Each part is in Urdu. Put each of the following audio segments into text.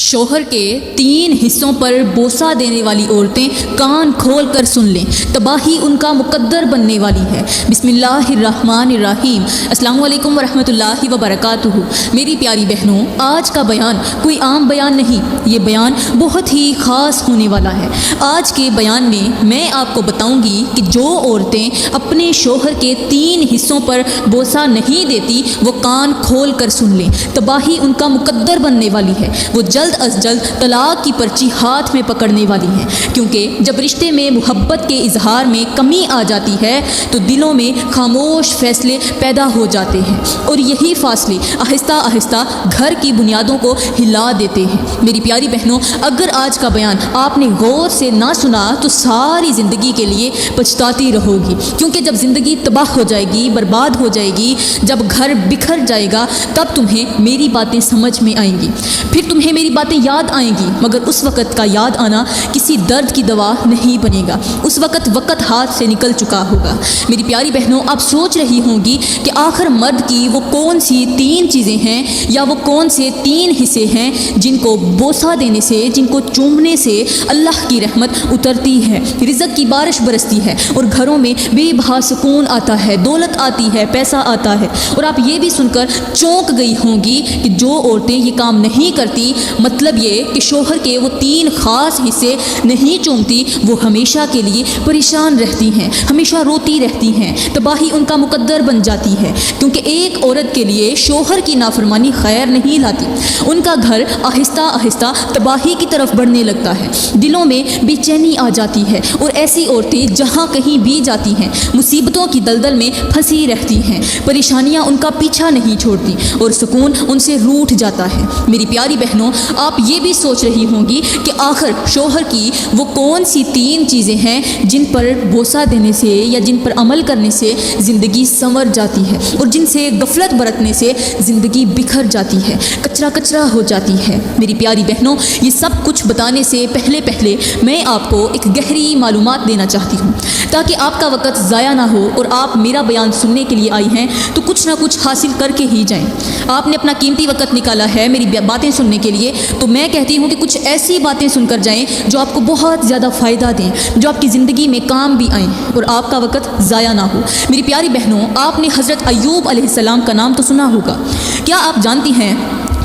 شوہر کے 3 حصوں پر بوسہ دینے والی عورتیں کان کھول کر سن لیں، تباہی ان کا مقدر بننے والی ہے۔ بسم اللہ الرحمن الرحیم۔ السلام علیکم ورحمۃ اللہ وبرکاتہ۔ میری پیاری بہنوں، آج کا بیان کوئی عام بیان نہیں، یہ بیان بہت ہی خاص ہونے والا ہے۔ آج کے بیان میں آپ کو بتاؤں گی کہ جو عورتیں اپنے شوہر کے 3 حصوں پر بوسہ نہیں دیتی وہ کان کھول کر سن لیں، تباہی ان کا مقدر بننے والی ہے۔ وہ جلد از جلد طلاق کی پرچی ہاتھ میں پکڑنے والی ہیں، کیونکہ جب رشتے میں محبت کے اظہار میں کمی آ جاتی ہے تو دلوں میں خاموش فیصلے پیدا ہو جاتے ہیں، اور یہی فاصلے آہستہ آہستہ گھر کی بنیادوں کو ہلا دیتے ہیں۔ میری پیاری بہنوں، اگر آج کا بیان آپ نے غور سے نہ سنا تو ساری زندگی کے لیے پچھتاتی رہو گی، کیونکہ جب زندگی تباہ ہو جائے گی، برباد ہو جائے گی، جب گھر بکھر جائے گا، تب تمہیں میری باتیں سمجھ میں آئیں گی، پھر تمہیں میری باتیں یاد آئیں گی، مگر اس وقت کا یاد آنا کسی درد کی دوا نہیں بنے گا، اس وقت ہاتھ سے نکل چکا ہوگا۔ میری پیاری بہنوں، آپ سوچ رہی ہوں گی کہ آخر مرد کی وہ کون سی 3 چیزیں ہیں یا وہ کون سے 3 حصے ہیں جن کو بوسہ دینے سے، جن کو چومنے سے اللہ کی رحمت اترتی ہے، رزق کی بارش برستی ہے اور گھروں میں بے بہا سکون آتا ہے، دولت آتی ہے، پیسہ آتا ہے۔ اور آپ یہ بھی سن کر چونک گئی ہوں گی کہ جو عورتیں یہ کام نہیں کرتی، مطلب یہ کہ شوہر کے وہ 3 خاص حصے نہیں چومتی، وہ ہمیشہ کے لیے پریشان رہتی ہیں، ہمیشہ روتی رہتی ہیں، تباہی ان کا مقدر بن جاتی ہے، کیونکہ ایک عورت کے لیے شوہر کی نافرمانی خیر نہیں لاتی، ان کا گھر آہستہ آہستہ تباہی کی طرف بڑھنے لگتا ہے، دلوں میں بے چینی آ جاتی ہے، اور ایسی عورتیں جہاں کہیں بھی جاتی ہیں مصیبتوں کی دلدل میں پھنسی رہتی ہیں، پریشانیاں ان کا پیچھا نہیں چھوڑتی اور سکون ان سے روٹھ جاتا ہے۔ میری پیاری بہنوں، آپ یہ بھی سوچ رہی ہوں گی کہ آخر شوہر کی وہ کون سی 3 چیزیں ہیں جن پر بوسہ دینے سے یا جن پر عمل کرنے سے زندگی سنور جاتی ہے، اور جن سے غفلت برتنے سے زندگی بکھر جاتی ہے، کچرا کچرا ہو جاتی ہے۔ میری پیاری بہنوں، یہ سب کچھ بتانے سے پہلے میں آپ کو ایک گہری معلومات دینا چاہتی ہوں، تاکہ آپ کا وقت ضائع نہ ہو اور آپ میرا بیان سننے کے لیے آئی ہیں تو کچھ نہ کچھ حاصل کر کے ہی جائیں۔ آپ نے اپنا قیمتی وقت نکالا ہے میری باتیں سننے کے لیے، تو میں کہتی ہوں کہ کچھ ایسی باتیں سن کر جائیں جو آپ کو بہت زیادہ فائدہ دیں، جو آپ کی زندگی میں کام بھی آئیں اور آپ کا وقت ضائع نہ ہو۔ میری پیاری بہنوں، آپ نے حضرت ایوب علیہ السلام کا نام تو سنا ہوگا۔ کیا آپ جانتی ہیں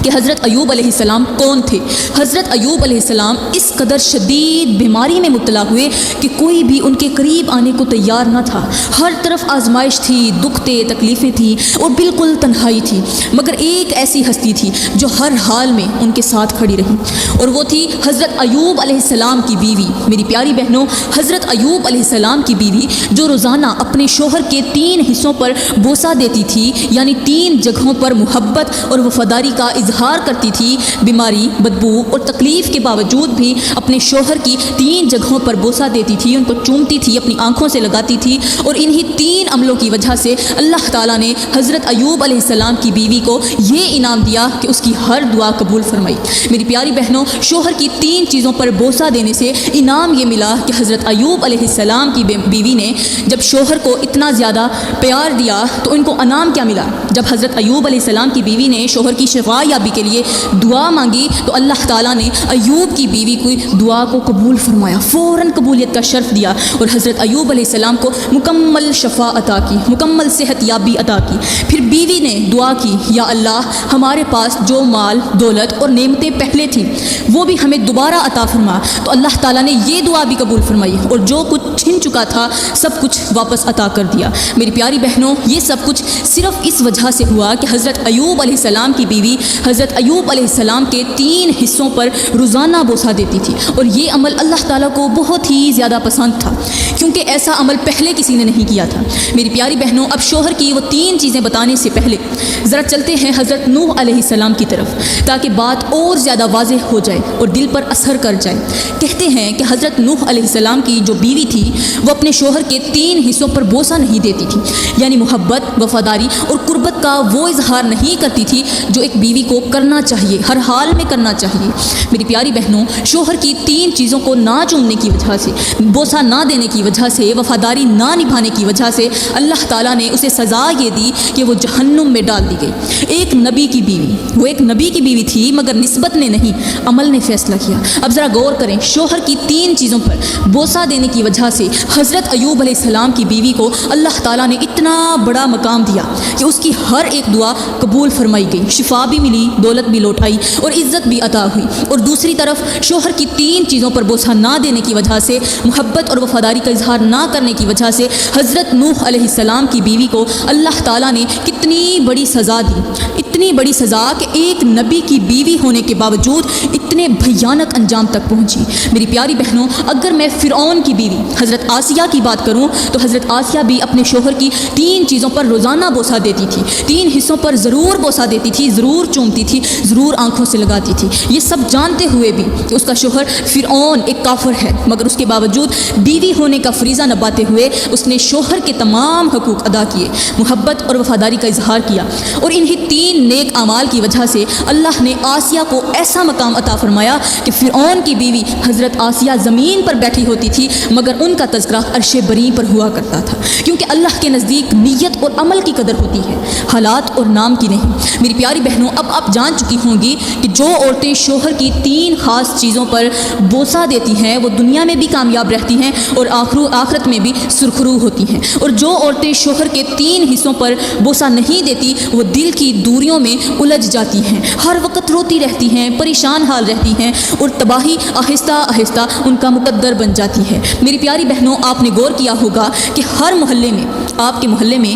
کہ حضرت ایوب علیہ السلام کون تھے؟ حضرت ایوب علیہ السلام اس قدر شدید بیماری میں مبتلا ہوئے کہ کوئی بھی ان کے قریب آنے کو تیار نہ تھا، ہر طرف آزمائش تھی، دکھ تھے، تکلیفیں تھیں اور بالکل تنہائی تھی، مگر ایک ایسی ہستی تھی جو ہر حال میں ان کے ساتھ کھڑی رہی، اور وہ تھی حضرت ایوب علیہ السلام کی بیوی۔ میری پیاری بہنوں، حضرت ایوب علیہ السلام کی بیوی جو روزانہ اپنے شوہر کے 3 حصوں پر بوسہ دیتی تھی، یعنی 3 جگہوں پر محبت اور وفاداری کا اظہار کرتی تھی، بیماری، بدبو اور تکلیف کے باوجود بھی اپنے شوہر کی 3 جگہوں پر بوسہ دیتی تھی، ان کو چومتی تھی، اپنی آنکھوں سے لگاتی تھی، اور انہی 3 عملوں کی وجہ سے اللہ تعالیٰ نے حضرت ایوب علیہ السلام کی بیوی کو یہ انعام دیا کہ اس کی ہر دعا قبول فرمائی۔ میری پیاری بہنوں، شوہر کی 3 چیزوں پر بوسہ دینے سے انعام یہ ملا کہ حضرت ایوب علیہ السلام کی بیوی نے جب شوہر کو اتنا زیادہ پیار دیا تو ان کو انعام کیا ملا؟ جب حضرت ایوب علیہ السلام کی بیوی نے شوہر کی شفا یابی کے لیے دعا مانگی تو اللہ تعالیٰ نے ایوب کی بیوی کی دعا کو قبول فرمایا، فوراً قبولیت کا شرف دیا، اور حضرت ایوب علیہ السلام کو مکمل شفا عطا کی، مکمل صحت یابی عطا کی۔ پھر بیوی نے دعا کی، یا اللہ، ہمارے پاس جو مال، دولت اور نعمتیں پہلے تھیں وہ بھی ہمیں دوبارہ عطا فرما، تو اللہ تعالیٰ نے یہ دعا بھی قبول فرمائی اور جو کچھ چھن چکا تھا سب کچھ واپس عطا کر دیا۔ میری پیاری بہنوں، یہ سب کچھ صرف اس وجہ سے ہوا کہ حضرت ایوب علیہ السلام کی بیوی حضرت ایوب علیہ السلام کے 3 حصوں پر روزانہ بوسہ دیتی تھی، اور یہ عمل اللہ تعالیٰ کو بہت ہی زیادہ پسند تھا، کیونکہ ایسا عمل پہلے کسی نے نہیں کیا تھا۔ میری پیاری بہنوں، اب شوہر کی وہ 3 چیزیں بتانے سے پہلے ذرا چلتے ہیں حضرت نوح علیہ السلام کی طرف، تاکہ بات اور زیادہ واضح ہو جائے اور دل پر اثر کر جائے۔ کہتے ہیں کہ حضرت نوح علیہ السلام کی جو بیوی تھی وہ اپنے شوہر کے 3 حصوں پر بوسہ نہیں دیتی تھی، یعنی محبت، وفاداری اور قربت کا وہ اظہار نہیں کرتی تھی جو ایک بیوی کو کو کرنا چاہیے، ہر حال میں کرنا چاہیے۔ میری پیاری بہنوں، شوہر کی 3 چیزوں کو نہ چومنے کی وجہ سے، بوسہ نہ دینے کی وجہ سے، وفاداری نہ نبھانے کی وجہ سے اللہ تعالیٰ نے اسے سزا یہ دی کہ وہ جہنم میں ڈال دی گئی۔ ایک نبی کی بیوی، وہ ایک نبی کی بیوی تھی، مگر نسبت نے نہیں، عمل نے فیصلہ کیا۔ اب ذرا غور کریں، شوہر کی 3 چیزوں پر بوسہ دینے کی وجہ سے حضرت ایوب علیہ السلام کی بیوی کو اللہ تعالیٰ نے اتنا بڑا مقام دیا کہ اس کی ہر ایک دعا قبول فرمائی گئی، شفا بھی ملی، دولت بھی لوٹ آئی اور عزت بھی عطا ہوئی۔ اور دوسری طرف شوہر کی 3 چیزوں پر بوسہ نہ دینے کی وجہ سے، محبت اور وفاداری کا اظہار نہ کرنے کی وجہ سے حضرت نوح علیہ السلام کی بیوی کو اللہ تعالیٰ نے کتنی بڑی سزا دی، اتنی بڑی سزا کہ ایک نبی کی بیوی ہونے کے باوجود اتنے بھیانک انجام تک پہنچی۔ میری پیاری بہنوں، اگر میں فرعون کی بیوی حضرت آسیہ کی بات کروں تو حضرت آسیہ بھی اپنے شوہر کی 3 چیزوں پر روزانہ بوسہ دیتی تھی، 3 حصوں پر ضرور بوسہ دیتی تھی، ضرور چومتی تھی، ضرور آنکھوں سے لگاتی تھی۔ یہ سب جانتے ہوئے بھی کہ اس کا شوہر فرعون ایک کافر ہے، مگر اس کے باوجود بیوی ہونے کا فریضہ نبھاتے ہوئے اس نے شوہر کے تمام حقوق ادا کیے، محبت اور وفاداری کا اظہار کیا۔ اور انہی 3 نیک اعمال کی وجہ سے اللہ نے آسیہ کو ایسا مقام عطا فرمایا کہ فرعون کی بیوی حضرت آسیہ زمین پر بیٹھی ہوتی تھی، مگر ان کا تذکرہ عرش بری پر ہوا کرتا تھا، کیونکہ اللہ کے نزدیک نیت اور عمل کی قدر ہوتی ہے، حالات اور نام کی نہیں۔ میری پیاری بہنوں، اب آپ جان چکی ہوں گی کہ جو عورتیں شوہر کی 3 خاص چیزوں پر بوسہ دیتی ہیں وہ دنیا میں بھی کامیاب رہتی ہیں اور آخرت میں بھی سرخرو ہوتی ہیں، اور جو عورتیں شوہر کے 3 حصوں پر بوسہ نہیں دیتی وہ دل کی دوریوں میں الجھ جاتی ہیں، ہر وقت روتی رہتی ہیں، پریشان حال رہتی ہیں اور تباہی آہستہ آہستہ ان کا مقدر بن جاتی ہے۔ میری پیاری بہنوں، آپ نے غور کیا ہوگا کہ ہر محلے میں، آپ کے محلے میں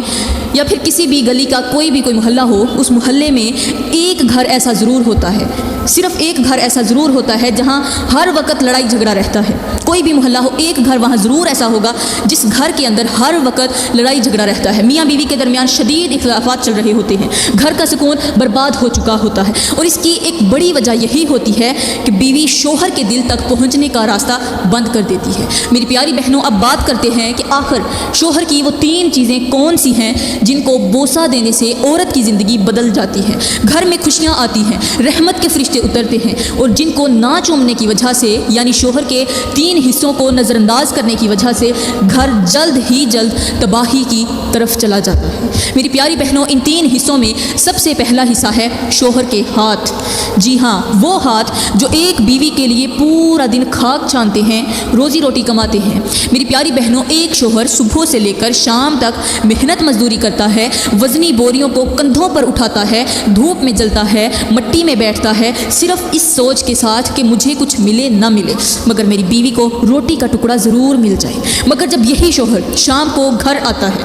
یا پھر کسی بھی گلی کا کوئی محلہ ہو، اس محلے میں ایک گھر ایسا ضرور ہوتا ہے، صرف ایک گھر ایسا ضرور ہوتا ہے جہاں ہر وقت لڑائی جھگڑا رہتا ہے۔ کوئی بھی محلہ ہو، ایک گھر وہاں ضرور ایسا ہوگا جس گھر کے اندر ہر وقت لڑائی جھگڑا رہتا ہے، میاں بیوی کے درمیان شدید اختلافات چل رہے ہوتے ہیں، گھر کا سکون برباد ہو چکا ہوتا ہے۔ اور اس کی ایک بڑی وجہ یہی ہوتی ہے کہ بیوی شوہر کے دل تک پہنچنے کا راستہ بند کر دیتی ہے۔ میری پیاری بہنوں، اب بات کرتے ہیں کہ آخر شوہر کی وہ 3 چیزیں کون سی ہیں جن کو بوسہ دینے سے عورت کی زندگی بدل جاتی ہے، گھر میں خوشیاں آتی ہیں، رحمت کے فرشتے اترتے ہیں، اور جن کو نہ چومنے کی وجہ سے، یعنی شوہر کے 3 حصوں کو نظر انداز کرنے کی وجہ سے گھر جلد ہی جلد تباہی کی طرف چلا جاتا ہے۔ میری پیاری بہنوں، ان 3 حصوں میں سب سے پہلا حصہ ہے شوہر کے ہاتھ۔ جی ہاں، وہ ہاتھ جو ایک بیوی کے لیے پورا دن کھاک چھانتے ہیں، روزی روٹی کماتے ہیں۔ میری پیاری بہنوں، ایک شوہر صبح سے لے کر شام تک محنت مزدوری کرتا ہے، وزنی بوریوں کو کندھوں پر اٹھاتا ہے، دھوپ میں جلتا ہے، مٹی میں بیٹھتا ہے، صرف اس سوچ کے ساتھ کہ مجھے کچھ ملے نہ ملے مگر میری بیوی کو روٹی کا ٹکڑا ضرور مل جائے۔ مگر جب یہی شوہر شام کو گھر آتا ہے،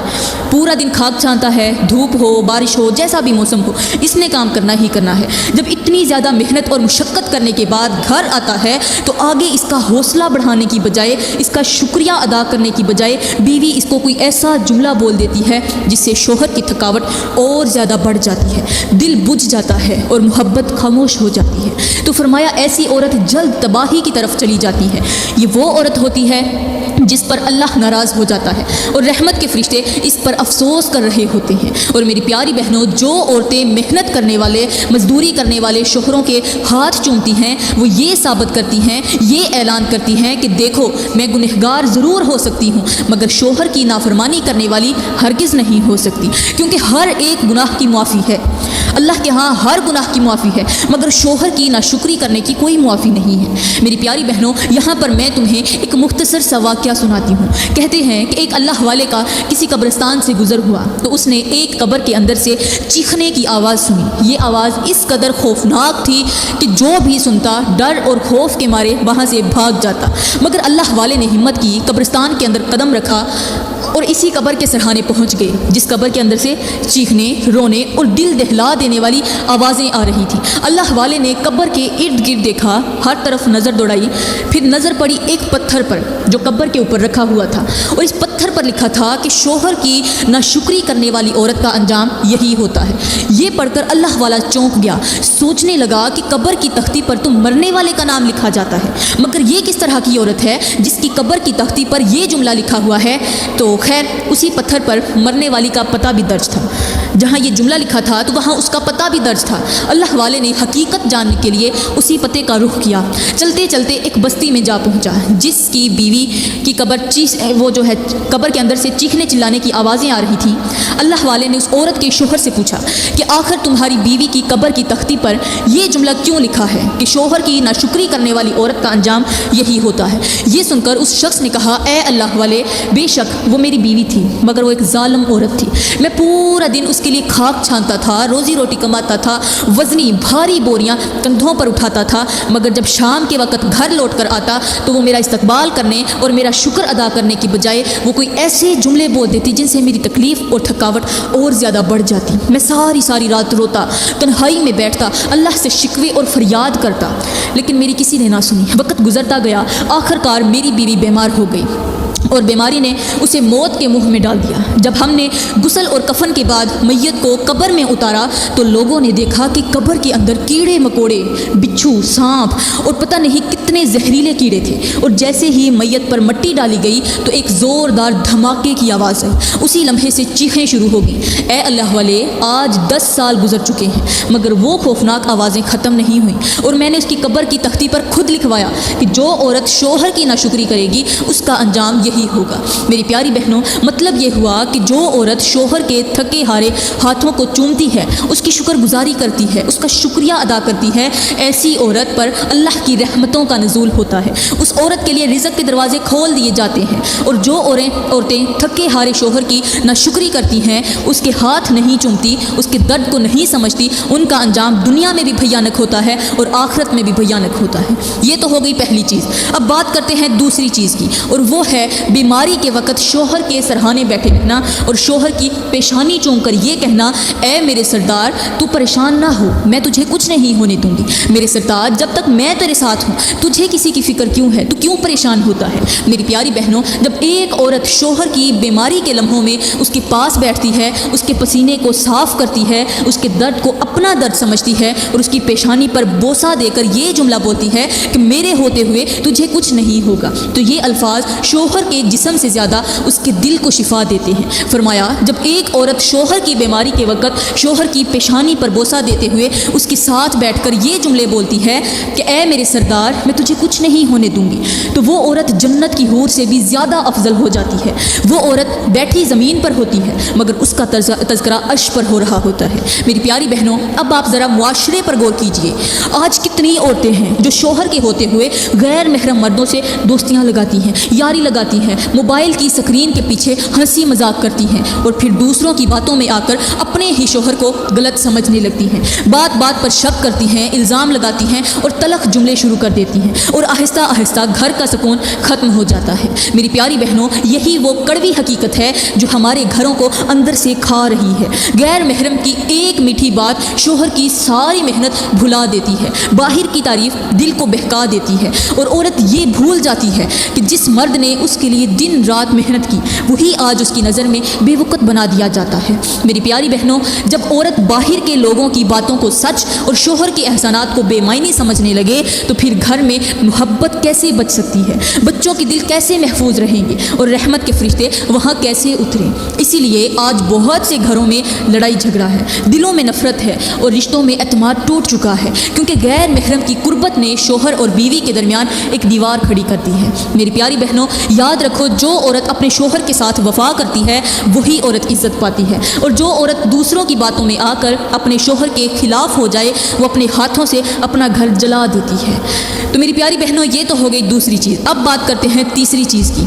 پورا دن کھاک چھانتا ہے، دھوپ ہو بارش ہو جیسا بھی موسم ہو، اس نے کام کرنا ہی کرنا ہے۔ جب اتنی زیادہ محنت اور مشقت کرنے کے بعد گھر آتا ہے تو آگے اس کا حوصلہ بڑھانے کی بجائے، اس کا شکریہ ادا کرنے کی بجائے بیوی اس کو کوئی ایسا جملہ بول دیتی ہے جس سے شوہر کی تھکاوٹ اور زیادہ بڑھ جاتی ہے، دل بجھ جاتا ہے اور محبت خاموش ہو جاتی ہے۔ تو فرمایا ایسی عورت جلد تباہی کی طرف چلی جاتی ہے۔ یہ وہ عورت ہوتی ہے جس پر اللہ ناراض ہو جاتا ہے اور رحمت کے فرشتے اس پر افسوس کر رہے ہوتے ہیں۔ اور میری پیاری بہنوں، جو عورتیں محنت کرنے والے، مزدوری کرنے والے شوہروں کے ہاتھ چومتی ہیں، وہ یہ ثابت کرتی ہیں، یہ اعلان کرتی ہیں کہ دیکھو، میں گنہگار ضرور ہو سکتی ہوں مگر شوہر کی نافرمانی کرنے والی ہرگز نہیں ہو سکتی، کیونکہ ہر ایک گناہ کی معافی ہے، اللہ کے ہاں ہر گناہ کی معافی ہے، مگر شوہر کی ناشکری کرنے کی کوئی معافی نہیں ہے۔ میری پیاری بہنوں، یہاں پر میں تمہیں ایک مختصر سا واقعہ سناتی ہوں۔ کہتے ہیں کہ ایک اللہ والے کا کسی قبرستان سے گزر ہوا تو اس نے ایک قبر کے اندر سے چیخنے کی آواز سنی۔ یہ آواز اس قدر خوفناک تھی کہ جو بھی سنتا ڈر اور خوف کے مارے وہاں سے بھاگ جاتا، مگر اللہ والے نے ہمت کی، قبرستان کے اندر قدم رکھا اور اسی قبر کے سرحانے پہنچ گئے جس قبر کے اندر سے چیخنے، رونے اور دل دہلا دینے والی آوازیں آ رہی تھیں۔ اللہ والے نے قبر کے ارد گرد دیکھا، ہر طرف نظر دوڑائی، پھر نظر پڑی ایک پتھر پر جو قبر کے اوپر رکھا ہوا تھا، اور اس پتھر پر لکھا تھا کہ شوہر کی ناشکری کرنے والی عورت کا انجام یہی ہوتا ہے۔ یہ پڑھ کر اللہ والا چونک گیا، سوچنے لگا کہ قبر کی تختی پر تو مرنے والے کا نام لکھا جاتا ہے، مگر یہ کس طرح کی عورت ہے جس کی قبر کی تختی پر یہ جملہ لکھا ہوا ہے؟ تو خیر، اسی پتھر پر مرنے والی کا پتہ بھی درج تھا۔ جہاں یہ جملہ لکھا تھا تو وہاں اس کا پتہ بھی درج تھا۔ اللہ والے نے حقیقت جاننے کے لیے اسی پتے کا رخ کیا۔ چلتے چلتے ایک بستی میں جا پہنچا جس کی بیوی کی قبر کے اندر سے چیخنے چلانے کی آوازیں آ رہی تھیں۔ اللہ والے نے اس عورت کے شوہر سے پوچھا کہ آخر تمہاری بیوی کی قبر کی تختی پر یہ جملہ کیوں لکھا ہے کہ شوہر کی ناشکری کرنے والی عورت کا انجام یہی ہوتا ہے؟ یہ سن کر اس شخص نے کہا، اے اللہ والے، بے شک وہ میری بیوی تھی، مگر وہ ایک ظالم عورت تھی۔ میں پورا دن اس کے لیے خاک چھانتا تھا، روزی روٹی کماتا تھا، وزنی بھاری بوریاں کندھوں پر اٹھاتا تھا، مگر جب شام کے وقت گھر لوٹ کر آتا تو وہ میرا استقبال کرنے اور میرا شکر ادا کرنے کی بجائے وہ کوئی ایسے جملے بول دیتی جن سے میری تکلیف اور تھکاوٹ اور زیادہ بڑھ جاتی۔ میں ساری رات روتا، تنہائی میں بیٹھتا، اللہ سے شکوے اور فریاد کرتا، لیکن میری کسی نے نہ سنی۔ وقت گزرتا گیا، آخر کار میری بیوی بیمار ہو گئی اور بیماری نے اسے موت کے منہ میں ڈال دیا۔ جب ہم نے غسل اور کفن کے بعد میت کو قبر میں اتارا تو لوگوں نے دیکھا کہ قبر کے اندر کیڑے مکوڑے، بچھو، سانپ اور پتہ نہیں کتنے زہریلے کیڑے تھے، اور جیسے ہی میت پر مٹی ڈالی گئی تو ایک زوردار دھماکے کی آواز آئی۔ اسی لمحے سے چیخیں شروع ہو گئیں۔ اے اللہ والے، آج 10 سال گزر چکے ہیں مگر وہ خوفناک آوازیں ختم نہیں ہوئیں، اور میں نے اس کی قبر کی تختی پر خود لکھوایا کہ جو عورت شوہر کی ناشکری کرے گی اس کا انجام یہی ہوگا۔ میری پیاری بہنوں، مطلب یہ ہوا کہ جو عورت شوہر کے تھکے ہارے ہاتھوں کو چومتی ہے، اس کی شکر گزاری کرتی ہے، اس کا شکریہ ادا کرتی ہے، ایسی عورت پر اللہ کی رحمتوں کا نزول ہوتا ہے۔ اس عورت کے لیے رزق کے دروازے کھول دیے جاتے ہیں، اور جو عورتیں تھکے ہارے شوہر کی ناشکری کرتی ہیں، اس کے ہاتھ نہیں چومتی، اس کے درد کو نہیں سمجھتی، ان کا انجام دنیا میں بھی بھیانک ہوتا ہے اور آخرت میں بھی بھیانک ہوتا ہے۔ یہ تو ہو گئی پہلی چیز۔ اب بات کرتے ہیں دوسری چیز کی، اور وہ ہے بیماری کے وقت شوہر کے سرہانے بیٹھے رہنا اور شوہر کی پیشانی چوم کر یہ کہنا، اے میرے سردار، تو پریشان نہ ہو، میں تجھے کچھ نہیں ہونے دوں گی۔ میرے سردار، جب تک میں تیرے ساتھ ہوں تجھے کسی کی فکر کیوں ہے؟ تو کیوں پریشان ہوتا ہے؟ میری پیاری بہنوں، جب ایک عورت شوہر کی بیماری کے لمحوں میں اس کے پاس بیٹھتی ہے، اس کے پسینے کو صاف کرتی ہے، اس کے درد کو اپنا درد سمجھتی ہے اور اس کی پیشانی پر بوسہ دے کر یہ جملہ بولتی ہے کہ میرے ہوتے ہوئے تجھے کچھ نہیں ہوگا، تو یہ الفاظ شوہر کے جسم سے زیادہ اس کے دل کو شفا دیتے ہیں۔ فرمایا، جب ایک عورت شوہر کی بیماری کے وقت شوہر کی پیشانی پر بوسہ دیتے ہوئے اس کے ساتھ بیٹھ کر یہ جملے بولتی ہے کہ اے میرے سردار، میں تجھے کچھ نہیں ہونے دوں گی، تو وہ عورت جنت کی حور سے بھی زیادہ افضل ہو جاتی ہے۔ وہ عورت بیٹھی زمین پر ہوتی ہے مگر اس کا تذکرہ عرش پر ہو رہا ہوتا ہے۔ میری پیاری بہنوں، اب آپ ذرا معاشرے پر غور کیجئے۔ آج کتنی عورتیں ہیں جو شوہر کے ہوتے ہوئے غیر محرم مردوں سے دوستیاں لگاتی ہیں، یاری لگاتی ہیں، موبائل کی سکرین کے پیچھے ہنسی مذاق کرتی ہیں اور پھر دوسروں کی باتوں میں آ کر اپنے ہی شوہر کو غلط سمجھنے لگتی ہیں، بات بات پر شک کرتی ہیں، الزام لگاتی ہیں اور تلخ جملے شروع کر دیتی ہیں، اور آہستہ آہستہ گھر کا سکون ختم ہو جاتا ہے۔ میری پیاری بہنوں، یہی وہ کڑوی حقیقت ہے جو ہمارے گھروں کو اندر سے کھا رہی ہے۔ غیر محرم کی ایک میٹھی بات شوہر کی ساری محنت بھلا دیتی ہے، باہر کی تعریف دل کو بہکا دیتی ہے، اور عورت یہ بھول جاتی ہے کہ جس مرد نے اس کے لیے دن رات محنت کی وہی آج اس کی نظر میں بے وقت بنا دیا جاتا ہے۔ میری پیاری بہنوں، جب عورت باہر کے لوگوں کی باتوں کو سچ اور شوہر کے احسانات کو بے معنی سمجھنے لگے تو پھر گھر میں محبت کیسے بچ سکتی ہے، بچوں کے دل کیسے محفوظ رہیں گے اور رحمت کے فرشتے وہاں کیسے اتریں؟ اسی لیے آج بہت سے گھروں میں لڑائی جھگڑا ہے، دلوں میں نفرت ہے اور رشتوں میں اعتماد ٹوٹ چکا ہے، کیونکہ غیر محرم کی قربت نے شوہر اور بیوی کے درمیان ایک دیوار کھڑی کر دی ہے۔ میری پیاری بہنوں، یاد رکھو، جو عورت اپنے شوہر کے ساتھ وفا کرتی ہے وہی عورت عزت پاتی ہے، اور جو عورت دوسروں کی باتوں میں آ کر اپنے شوہر کے خلاف ہو جائے وہ اپنے ہاتھوں سے اپنا گھر جلا دیتی ہے۔ تو میری پیاری بہنوں، یہ تو ہو گئی دوسری چیز۔ اب بات کرتے ہیں تیسری چیز کی،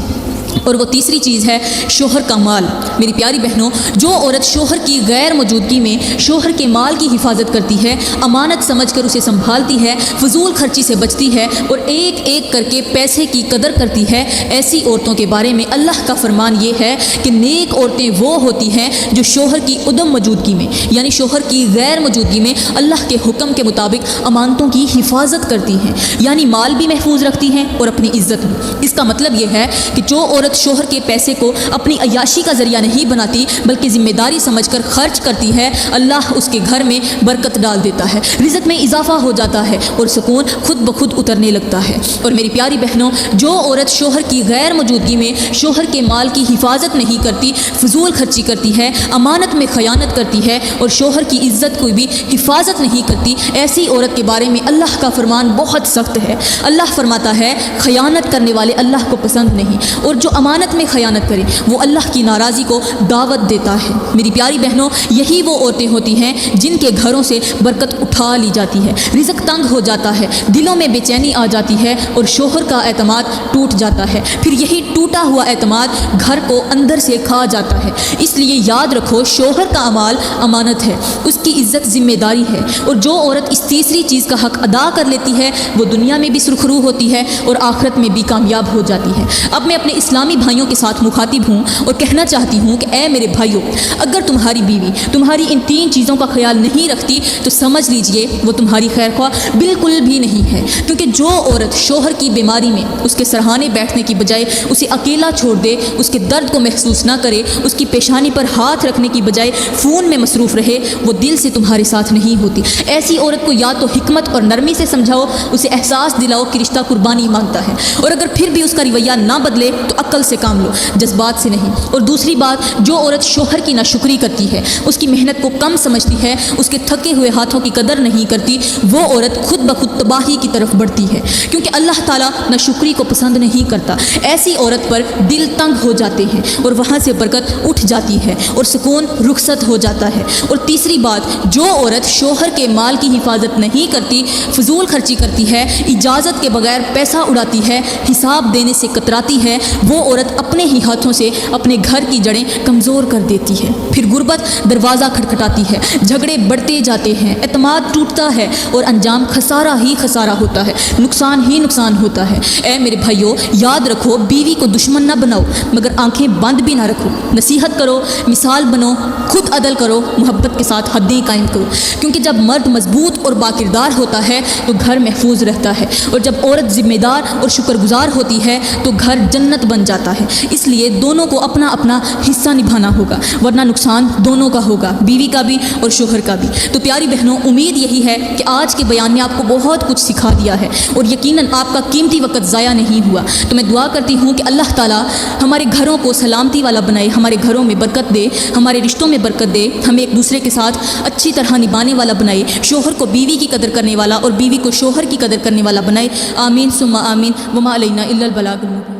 اور وہ تیسری چیز ہے شوہر کا مال۔ میری پیاری بہنوں، جو عورت شوہر کی غیر موجودگی میں شوہر کے مال کی حفاظت کرتی ہے، امانت سمجھ کر اسے سنبھالتی ہے، فضول خرچی سے بچتی ہے اور ایک ایک کر کے پیسے کی قدر کرتی ہے، ایسی عورتوں کے بارے میں اللہ کا فرمان یہ ہے کہ نیک عورتیں وہ ہوتی ہیں جو شوہر کی عدم موجودگی میں، یعنی شوہر کی غیر موجودگی میں اللہ کے حکم کے مطابق امانتوں کی حفاظت کرتی ہیں، یعنی مال بھی محفوظ رکھتی ہیں اور اپنی عزت بھی۔ اس کا مطلب یہ ہے کہ جو عورت شوہر کے پیسے کو اپنی عیاشی کا ذریعہ نہیں بناتی بلکہ ذمہ داری سمجھ کر خرچ کرتی ہے، اللہ اس کے گھر میں برکت ڈال دیتا ہے، رزق میں اضافہ ہو جاتا ہے اور سکون خود بخود اترنے لگتا ہے۔ اور میری پیاری بہنوں، جو عورت شوہر کی غیر موجودگی میں شوہر کے مال کی حفاظت نہیں کرتی، فضول خرچی کرتی ہے، امانت میں خیانت کرتی ہے اور شوہر کی عزت کو بھی حفاظت نہیں کرتی، ایسی عورت کے بارے میں اللہ کا فرمان بہت سخت ہے۔ اللہ فرماتا ہے خیانت کرنے والے اللہ کو پسند نہیں، اور جو امانت میں خیانت کرے وہ اللہ کی ناراضی کو دعوت دیتا ہے۔ میری پیاری بہنوں، یہی وہ عورتیں ہوتی ہیں جن کے گھروں سے برکت اٹھا لی جاتی ہے، رزق تنگ ہو جاتا ہے، دلوں میں بے چینی آ جاتی ہے اور شوہر کا اعتماد ٹوٹ جاتا ہے، پھر یہی ٹوٹا ہوا اعتماد گھر کو اندر سے کھا جاتا ہے۔ اس لیے یاد رکھو، شوہر کا مال امانت ہے، اس کی عزت ذمہ داری ہے، اور جو عورت اس تیسری چیز کا حق ادا کر لیتی ہے وہ دنیا میں بھی سرخرو ہوتی ہے اور آخرت میں بھی کامیاب ہو جاتی ہے۔ اب میں اپنے اسلامی بھائیوں کے ساتھ مخاطب ہوں اور کہنا چاہتی ہوں کہ اے میرے بھائیوں، اگر تمہاری بیوی تمہاری ان 3 چیزوں کا خیال نہیں رکھتی تو سمجھ لیجئے وہ تمہاری خیر خواہ بالکل بھی نہیں ہے، کیونکہ جو عورت شوہر کی بیماری میں اس کے سرہانے بیٹھنے کی بجائے اسے اکیلا چھوڑ دے، اس کے درد کو محسوس نہ کرے، اس کی پیشانی پر ہاتھ رکھنے کی بجائے فون میں مصروف رہے، وہ دل سے تمہارے ساتھ نہیں ہوتی۔ ایسی عورت کو یا تو حکمت اور نرمی سے سمجھاؤ، اسے احساس دلاؤ کہ رشتہ قربانی مانگتا ہے، اور اگر پھر بھی اس کا رویہ نہ بدلے تو عقل سے کام لو، جذبات سے نہیں۔ اور دوسری بات، جو عورت شوہر کی ناشکری کرتی ہے، اس کی محنت کو کم سمجھتی ہے، اس کے تھکے ہوئے ہاتھوں کی قدر نہیں کرتی، وہ عورت خود بخود تباہی کی طرف بڑھتی ہے، کیونکہ اللہ تعالیٰ ناشکری کو پسند نہیں کرتا۔ ایسی عورت پر دل تنگ ہو جاتے ہیں اور وہاں سے برکت اٹھ جاتی ہے اور سکون رخصت ہو جاتا ہے۔ اور تیسری بات، جو عورت شوہر کے مال کی حفاظت نہیں کرتی، فضول خرچی کرتی ہے، اجازت کے بغیر پیسہ اڑاتی ہے، حساب دینے سے کتراتی ہے، وہ عورت اپنے ہی ہاتھوں سے اپنے گھر کی جڑیں کمزور کر دیتی ہے، پھر غربت دروازہ کھٹکھٹاتی ہے، جھگڑے بڑھتے جاتے ہیں، اعتماد ٹوٹتا ہے اور انجام خسارہ ہی خسارہ ہوتا ہے، نقصان ہی نقصان ہوتا ہے۔ اے میرے بھائیوں، یاد رکھو، بیوی کو دشمن نہ بناؤ مگر آنکھیں بند بھی نہ رکھو، نصیحت کرو، مثال بنو، خود عدل کرو، محبت کے ساتھ حدیں قائم کرو، کیونکہ جب مرد مضبوط اور باکردار ہوتا ہے تو گھر محفوظ رہتا ہے، اور جب عورت ذمہ دار اور شکر گزار ہوتی ہے تو گھر جنت بن جاتا ہے۔ اس لیے دونوں کو اپنا اپنا حصہ نبھانا ہوگا، ورنہ نقصان دونوں کا ہوگا، بیوی کا بھی اور شوہر کا بھی۔ تو پیاری بہنوں، امید یہی ہے کہ آج کے بیان نے آپ کو بہت کچھ سکھا دیا ہے اور یقیناً آپ کا قیمتی وقت ضائع نہیں ہوا۔ تو میں دعا کرتی ہوں کہ اللہ تعالیٰ ہمارے گھروں کو سلامتی والا بنائے، ہمارے گھروں میں برکت دے، ہمارے رشتوں میں برکت دے، ہمیں ایک دوسرے کے ساتھ اچھی طرح نبھانے والا بنائے، شوہر کو بیوی کی قدر کرنے والا اور بیوی کو شوہر کی قدر کرنے والا بنائے۔ آمین ثم آمین، وما علینا الا البلاغ المبین۔